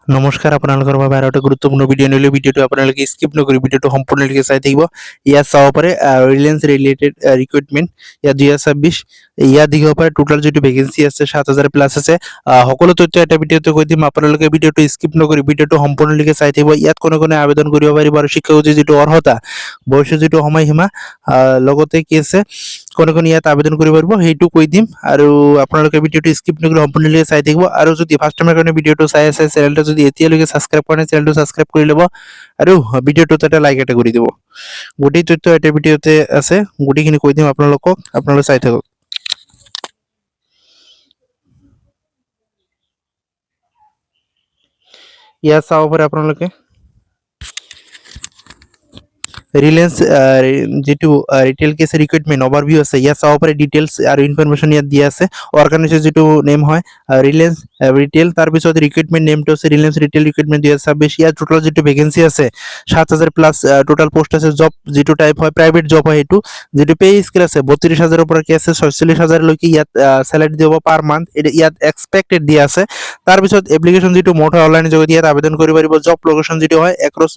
নমস্কাৰ আপোনালোকৰ বাবে আৰু এটা গুৰুত্বপূৰ্ণ ভিডিঅ' আনিলোঁ। ভিডিঅ'টো আপোনালোকে স্কিপ নকৰি ভিডিঅ'টো সম্পূৰ্ণলৈকে চাই থাকিব। ইয়াত চাব পাৰে ৰিলায়েন্স ৰিলেটেড ৰিক্ৰুইটমেণ্ট ইয়াত 2026 ইয়াত দেখিব পাৰে টোটেল যিটো ভেকেঞ্চি আছে 7,000 প্লাছ আছে। সকলো তথ্য এটা ভিডিঅ'তে কৈ দিম, আপোনালোকে ভিডিঅ'টো স্কিপ নকৰি ভিডিঅ'টো সম্পূৰ্ণলৈকে চাই থাকিব। ইয়াত কোনে কোনে আবেদন কৰিব পাৰিব আৰু শিক্ষাগত যিটো অৰ্হতা, বয়সৰ যিটো সময়সীমা, লগতে কি আছে কোনে কোনে ইয়াত আবেদন কৰিব পাৰিব সেইটো কৈ দিম। আৰু আপোনালোকে ভিডিঅ'টো স্কিপ নকৰি সম্পূৰ্ণলৈকে চাই থাকিব। আৰু যদি ফাৰ্ষ্ট টাইমৰ কাৰণে ভিডিঅ'টো চাই আছে, চেনেলটো যদি এতিয়ালৈকে ছাবস্ক্ৰাইব কৰা নাই, চেনেলটো ছাবস্ক্ৰাইব কৰি ল'ব আৰু ভিডিঅ'টোত এটা লাইক এটা কৰি দিব। গোটেই তথ্য এটা ভিডিঅ'তে আছে, গোটেইখিনি কৈ দিম আপোনালোকক, আপোনালোকে চাই থাকক। ইয়াত চাব পাৰে আপোনালোকে ৰিলায়েন্স যিটো ৰিটেইল কেছ ৰিক্ৰুইটমেণ্ট অভাৰভিউ আছে, ইয়াত চাব পাৰে ডিটেইলছ আৰু ইনফৰমেশ্যন ইয়াত দিয়া আছে। অৰ্গেনাইজেশ্যন যিটো নেম হয় ৰিলায়েন্স ৰিটেইল, তাৰপিছত ৰিক্ৰুইটমেণ্ট নেমটো আছে ৰিলায়েন্স ৰিটেইল ৰিক্ৰুইটমেণ্ট 2026। ইয়াত টোটেল যিটো ভেকেঞ্চি আছে 7,000 প্লাছ টোটেল পোষ্ট আছে। জব যিটো টাইপ হয় প্ৰাইভেট জব হয়, সেইটো যিটো পে স্কেল আছে 32,000ৰ পৰা কি আছে 46,000লৈকে ইয়াত চেলাৰি দিব পাৰ মান্থ, ইয়াত এক্সপেক্টেড দিয়া আছে। তাৰপিছত এপ্লিকেশ্যন যিটো মোড হয় অনলাইন যোগেদি ইয়াত আবেদন কৰিব পাৰিব। জব লোকেশ্যন যিটো হয় এক্ৰছ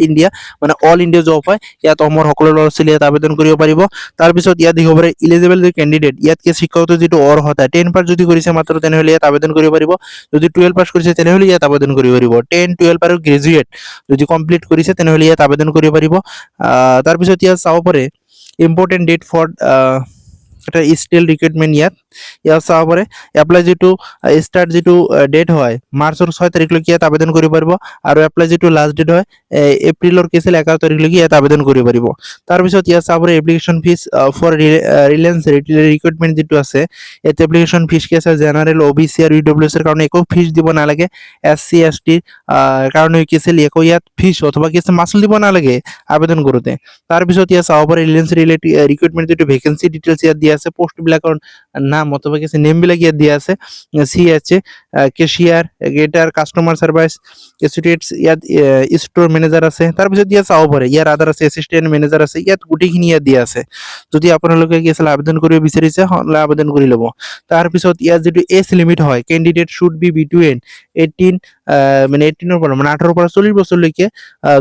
ইণ্ডিয়া, মানে অল ইণ্ডিয়া জব হয়, ইয়াত অসমৰ সকলো ল'ৰা ছোৱালী ইয়াত আবেদন কৰিব পাৰিব। তাৰপিছত ইয়াত দেখিব পাৰে ইলিজিবল কেণ্ডিডেট, ইয়াত কি শিক্ষাগত যিটো অৰ্হতা 10 পাছ যদি কৰিছে মাত্ৰ তেনেহ'লে ইয়াত আবেদন কৰিব পাৰিব। যদি 12 পাছ কৰিছে তেনেহ'লে ইয়াত আবেদন কৰিব পাৰিব। 10, 12 আৰু গ্ৰেজুৱেট যদি কমপ্লিট কৰিছে তেনেহ'লে ইয়াত আবেদন কৰিব পাৰিব। তাৰপিছত ইয়াত চাব পাৰে ইম্পৰ্টেণ্ট ডেট ফৰ এটা ষ্টিল ৰিক্ৰুইটমেণ্ট, ইয়াত চাব পাৰে এপ্লাই যিটো ষ্টাৰ্ট যিটো ডেট হয় মাৰ্চৰ 6 তাৰিখলৈকে ইয়াত আবেদন কৰিব পাৰিব। আৰু এপ্লাই যিটো লাষ্ট ডেট হয় এপ্ৰিলৰ কি আছিল 11 তাৰিখলৈকে ইয়াত আবেদন কৰিব পাৰিব। তাৰপিছত ইয়াত চাব পাৰে application fees for Reliance recruitment যিটো আছে, ইয়াত এপ্লিকেশ্যন ফিজ কি আছে জেনাৰেল OBC আৰু EWS কাৰণে একো ফিজ দিব নালাগে। SC ST কাৰণে কি আছিল একো ইয়াত ফিজ অথবা কি আছে মাচুল দিব নালাগে আবেদন কৰোঁতে। তাৰপিছত ইয়াত চাব পাৰে ৰিলায়েন্স ৰিক্ৰুইটমেণ্ট যিটো ভেকেঞ্চি ডিটেইলছ ইয়াত দিয়া আছে, পোষ্টবিলাকৰ নাম অথবা কি আছে নেমবিলাক ইয়াত দিয়া আছে। CHA cashier, gather, customer service associates, ইয়াত ষ্ট'ৰ মেনেজাৰ আছে। তাৰপিছত ইয়াত চাব পাৰে ইয়াৰ আদাৰ আছে এছিষ্টেণ্ট মেনেজাৰ আছে, ইয়াত গোটেইখিনি ইয়াত দিয়া আছে। যদি আপোনালোকে কি আছিল আবেদন কৰিব বিচাৰিছে আবেদন কৰি ল'ব। তাৰপিছত ইয়াত যিটো এজ লিমিট হয় কেণ্ডিডেট শুড বি বিটুইন 18 মানে 18ৰ পৰা মানে 18ৰ পৰা 40 বছৰলৈকে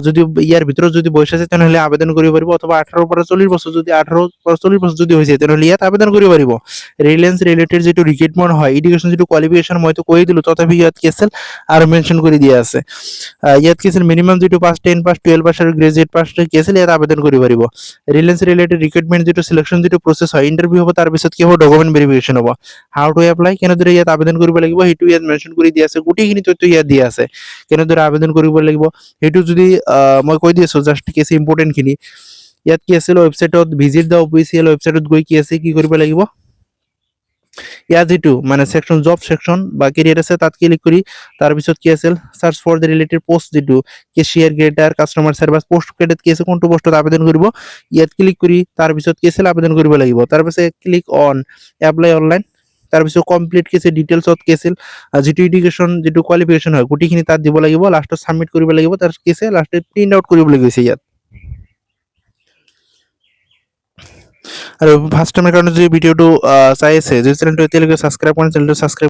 যদি ইয়াৰ ভিতৰত যদি বয়স আছে তেনেহ'লে আবেদন কৰিব পাৰিব। অথবা 18ৰ পৰা 40 বছৰ, যদি 18ৰ পৰা 40 বছৰ যদি হৈছে তেনেহ'লে ইয়াত আবেদন কৰিব পাৰিব। ৰিলায়েন্স ৰিলেটেড যিটো ৰিক্ৰুইটমেণ্ট হয় এডুকেশ্যন যিটো কোৱালিফিকেশ্যন মইতো কৈ দিলোঁ, তথাপি ইয়াত কি আছিল আৰু মেনশ্যন কৰি দিয়া আছে। ইয়াত কি আছিল মিনিমাম যিটো পাছ 10 পাছ 12 পাছ আৰু গ্ৰেজুৱেট পাছ কি আছিল ইয়াত আবেদন কৰিব পাৰিব। ৰিলায়েন্স ৰিলেটেড ৰিক্ৰুইটমেণ্ট যিটো চিলেকশ্যন যিটো প্ৰচেছ হয় ইণ্টাৰভিউ হ'ব, তাৰপিছত কি হ'ব ডকুমেণ্ট ভেৰিফিকেশ্যন হ'ব। হাউ টু এপ্লাই কেনেদৰে ইয়াত আবেদন কৰিব লাগিব সেইটো ইয়াত মেনশ্যন কৰি দিয়া আছে। গোটেইখিনি তথ্য ইয়াত দিয়া আছে কেনেদৰে আবেদন কৰিব লাগিব সেইটো যদি মই কৈ দি আছোঁ জাষ্ট কি আছে ইম্পৰ্টেণ্টখিনি। ইয়াত কি আছিল ৱেবছাইটত ভিজিট দ্য অফিচিয়েল ৱেবছাইটত গৈ কি আছে কি কৰিব লাগিব, ইয়াত যিটো মানে ছেকশ্যন জব ছেকশ্যন বা কেৰিয়াৰ আছে তাত ক্লিক কৰি তাৰপিছত কি আছিল search for the related post যিটো cashier grader customer service post গ্ৰেডত কি আছে কোনটো পোষ্টত আবেদন কৰিব, ইয়াত ক্লিক কৰি তাৰপিছত কি আছিল আবেদন কৰিব লাগিব। তাৰপিছত ক্লিক অন এপ্লাই অনলাইন, তাৰপিছত কমপ্লিট কি আছে ডিটেইলছত কি আছিল যিটো এডুকেশ্যন যিটো কোৱালিফিকেশ্যন হয় গোটেইখিনি তাত দিব লাগিব। লাষ্টত ছাবমিট কৰিব লাগিব। তাৰ কি আছে লাষ্টত প্ৰিণ্ট আউট কৰিবলৈ গৈছে ইয়াত। আৰু ফাৰ্ষ্ট টাইমৰ কাৰণে যদি ভিডিঅ'টো চাই আছে, যদি চেনেলটো এতিয়ালৈকে ছাবস্ক্ৰাইব কৰা নাই চেনেলটো ছাবস্ক্ৰাইব